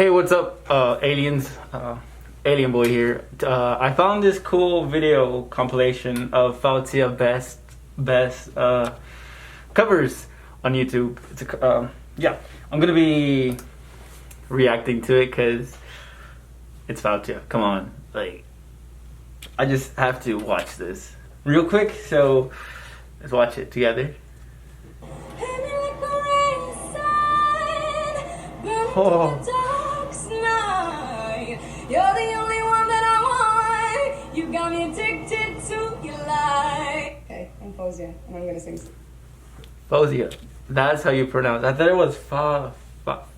Hey, what's up, aliens? Alien Boy here. I found this cool video compilation of Faouzia best covers on YouTube. Yeah, I'm gonna be reacting to it because it's Faouzia. Come on, like, I just have to watch this real quick. So let's watch it together. Oh. You're the only one that I want. You got me addicted to your light. Okay, I'm Faouzia, and I'm gonna sing. Faouzia. That's how you pronounce it. I thought it was fa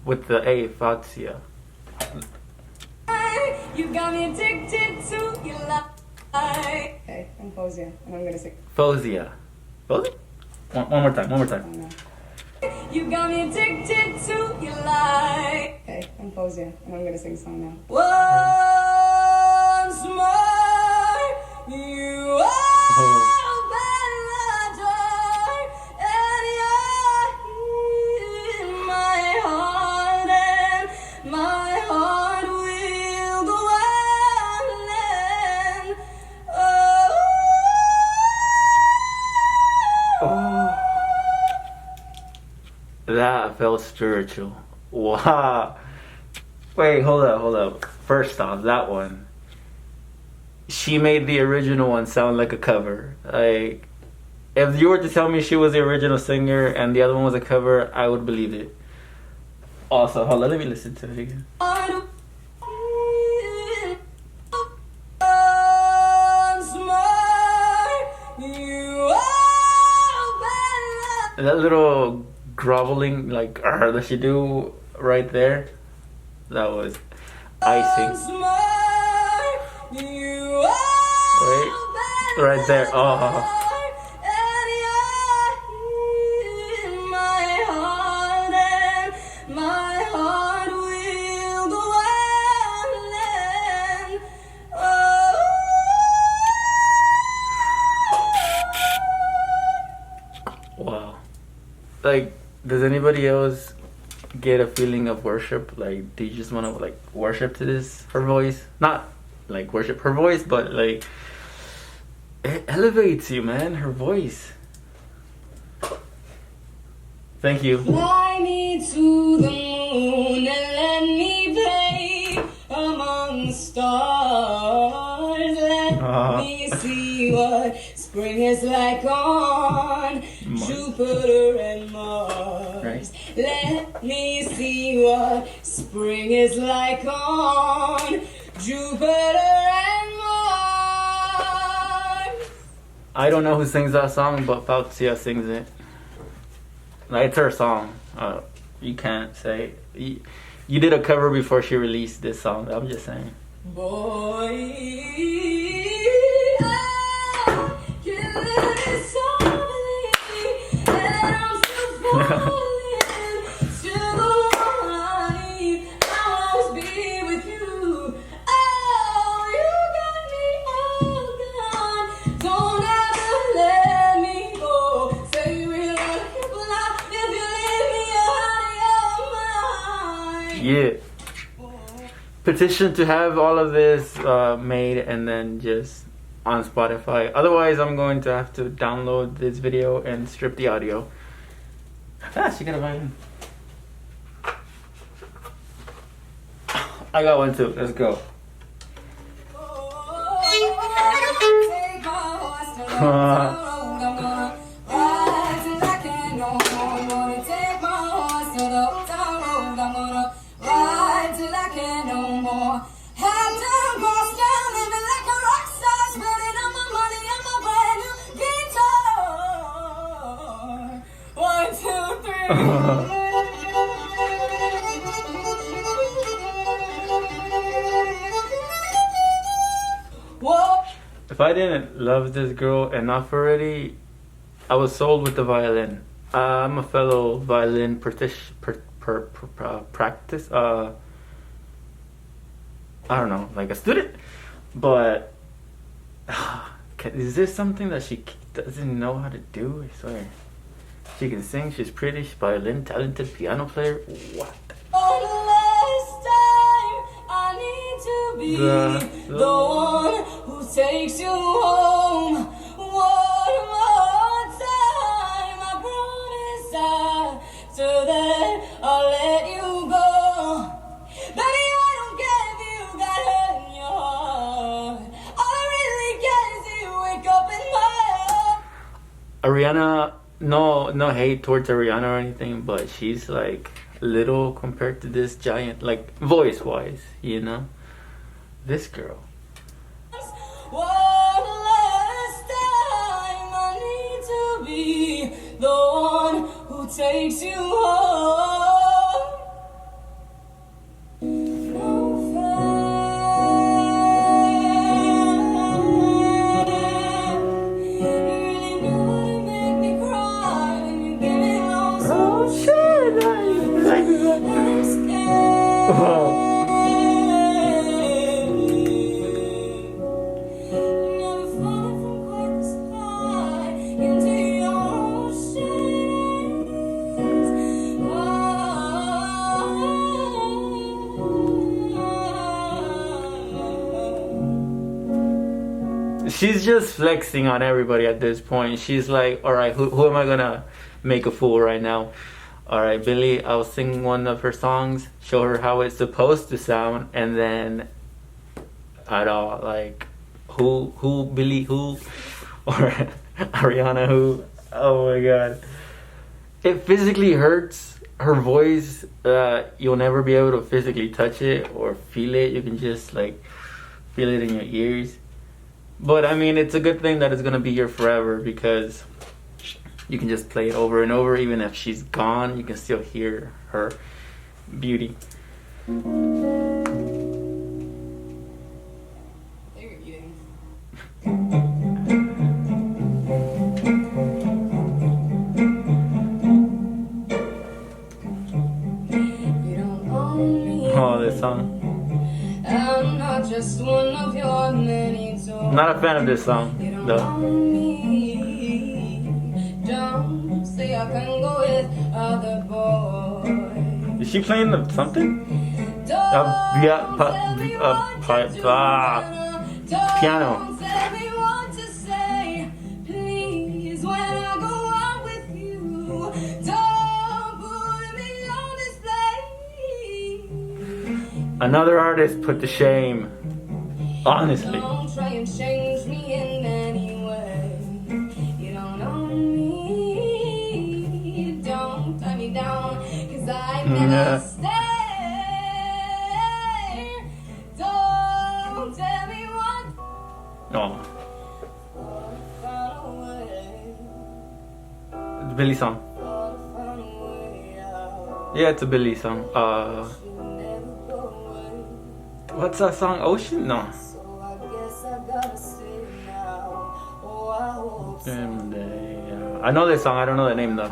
with the A, Faouzia. You got me addicted to your light. Okay, I'm Faouzia, and I'm gonna sing. Faouzia. Faouzia? One more time. Oh, no. You got me addicted to your light. Okay, I'm Faouzia, and I'm gonna sing a song now. Once more, you are better, and you're in my heart, and my heart will go on, and That felt spiritual. Wow. Wait, hold up. First off, that one. She made the original one sound like a cover. Like, if you were to tell me she was the original singer and the other one was a cover, I would believe it. Also, hold on, let me listen to it again. That little groveling, like, that she do right there, that was icing. Wait, right there. Oh. Wow. Like, does anybody else get a feeling of worship? Like, do you just want to, like, worship to this, her voice? Not, like, worship her voice, but, like, it elevates you, man, her voice. Thank you. Fly me to the moon and let me play among the stars. Let me see what spring is like on Jupiter and Mars. Right. Let me see what spring is like on Jupiter and Mars. I don't know who sings that song, but Faouzia sings it. Like, it's her song. You can't say. You did a cover before she released this song. I'm just saying. Boy, yeah. Petition to have all of this made and then just on Spotify. Otherwise, I'm going to have to download this video and strip the audio. Ah, she got a violin. I got one too. Let's go. If I didn't love this girl enough already, I was sold with the violin. I'm a fellow violin practice. I don't know, like a student. But is this something that she doesn't know how to do? I swear. She can sing, she's pretty, she's violin, talented piano player. What? Oh, the one who takes you home. One more time, I promise after that I'll let you go. Baby, I don't care if you got hurt in your heart. All I really care is you wake up in my heart. Ariana, no hate towards Ariana or anything, but she's like little compared to this giant, like voice wise, you know. This girl. One last time, I need to be the one who takes you home. No fair. You really know how to make me cry when you get me lost. Oh shit! I'm scared. Oh. Never falling from quite this high into your oceans. She's just flexing on everybody at this point. She's like, all right, who am I gonna make a fool right now? All right, Billie, I'll sing one of her songs, show her how it's supposed to sound, and then I don't like who Billie who or Ariana who. Oh my god, it physically hurts. Her voice, you'll never be able to physically touch it or feel it. You can just like feel it in your ears. But I mean, it's a good thing that it's gonna be here forever because you can just play it over and over. Even if she's gone, you can still hear her beauty. You're eating. You don't own me. Oh, this song. I'm not just one of your many toys. Not a fan of this song, You don't though. own me. Don't say I can go with other boys. Is she playing something? Don't yeah, tell me what to do, piano. Don't tell me what to say. Please, when I go out with you, don't put me on display. Another artist put to shame. Honestly. Don't try and change me in any way. You don't know me. Don't tie me down, 'cause I never stay. Don't tell me what. No, Find a way. it's a Billie song. Find a way out. Yeah, it's a Billie song. You never go away. What's that song? Ocean? No. So I guess I gotta stay now. Oh, I hope so. I know this song. I don't know the name though.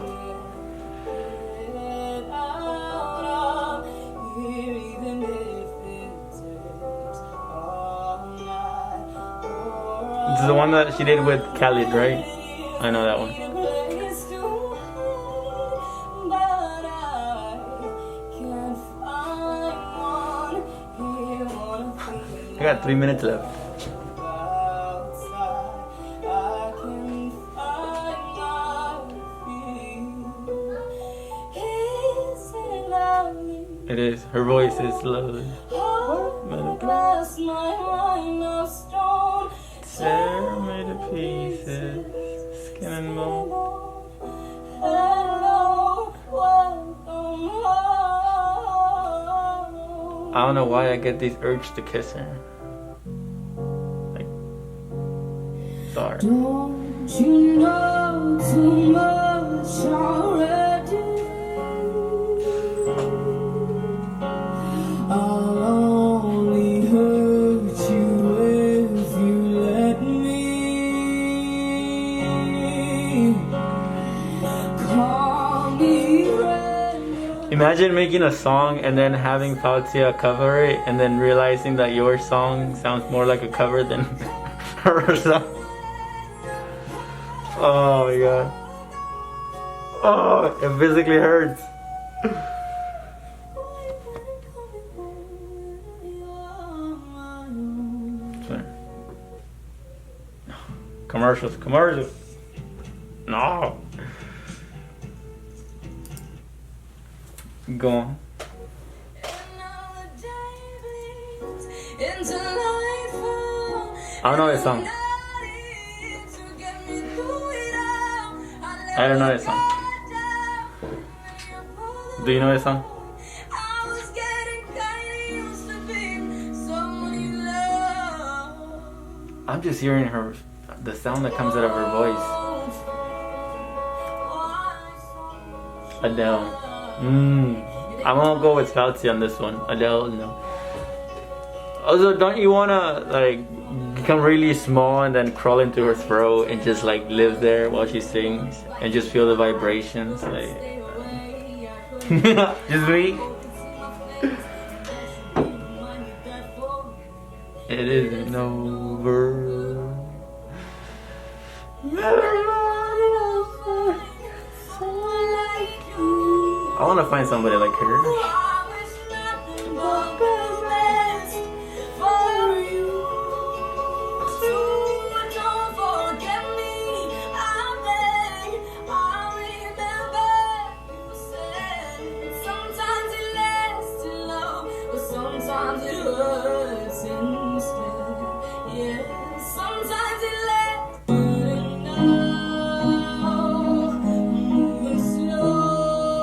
Get out of here, even if it takes all night. This is the one that she did with Khalid, right? I know that one. But I can't find one here on a I got 3 minutes left. outside. I can find my feet. Is it lovely? It is. Her voice is lovely. Glass, my mind of stone. Tear me to pieces, skin and bone. Hello, welcome home. I don't know why I get this urge to kiss her. Like, sorry. Don't you know too much already? I'll only hurt you if you let me. Call me friend. Imagine making a song and then having Faouzia cover it and then realizing that your song sounds more like a cover than her song. Oh my god. Oh, it physically hurts. one. Commercials. No. Go on. I don't know this song. I don't know this song. Do you know this song? I'm just hearing her, the sound that comes out of her voice. Adele. I'm gonna go with Faouzia on this one. Adele, no. Also, don't you wanna like become really small and then crawl into her throat and just like live there while she sings and just feel the vibrations? Like, just me. It isn't over. I want to find somebody like her. Sometimes it hurts instead. Yeah, sometimes it lasts, but now moving slow,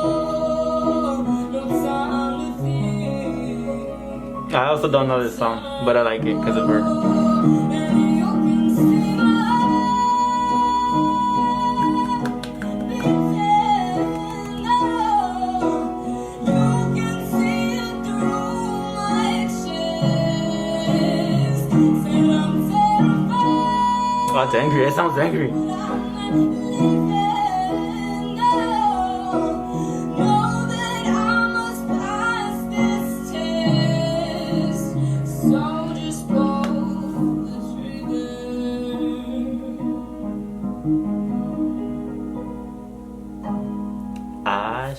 no time to think. I also don't know this song, but I like it because of her. Oh, it's angry. It sounds angry.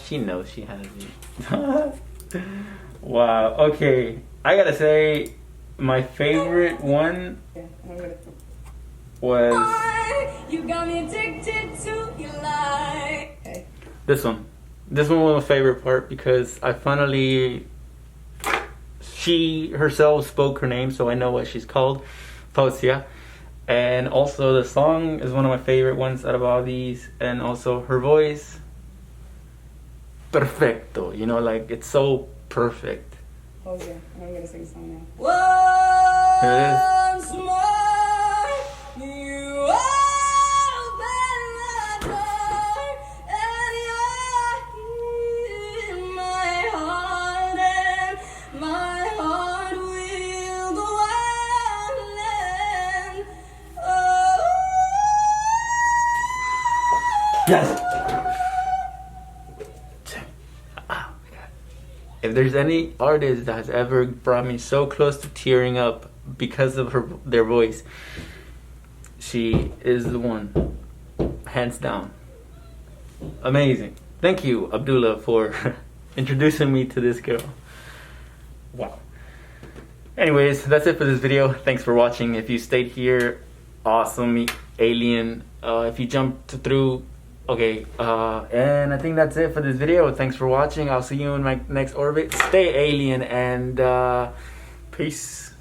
She knows she has it. Wow. Okay. I gotta say, my favorite one was You got me addicted to your light. Okay. This one. This one was my favorite part because I finally, she herself spoke her name, so I know what she's called, Faouzia. And also the song is one of my favorite ones out of all these, and also her voice, perfecto. You know, like it's so perfect. Faouzia, I'm gonna sing a song now. Here it is. Once more, you open the door, and you're in my heart, and my heart will go on, and oh. Yes. If there's any artist that has ever brought me so close to tearing up because of their voice, she is the one, hands down. Amazing. Thank you, Abdullah, for introducing me to this girl. Wow. Anyways, that's it for this video. Thanks for watching. If you stayed here, awesome, alien. If you jumped through, okay, and I think that's it for this video. Thanks for watching. I'll see you in my next orbit. Stay alien, and peace.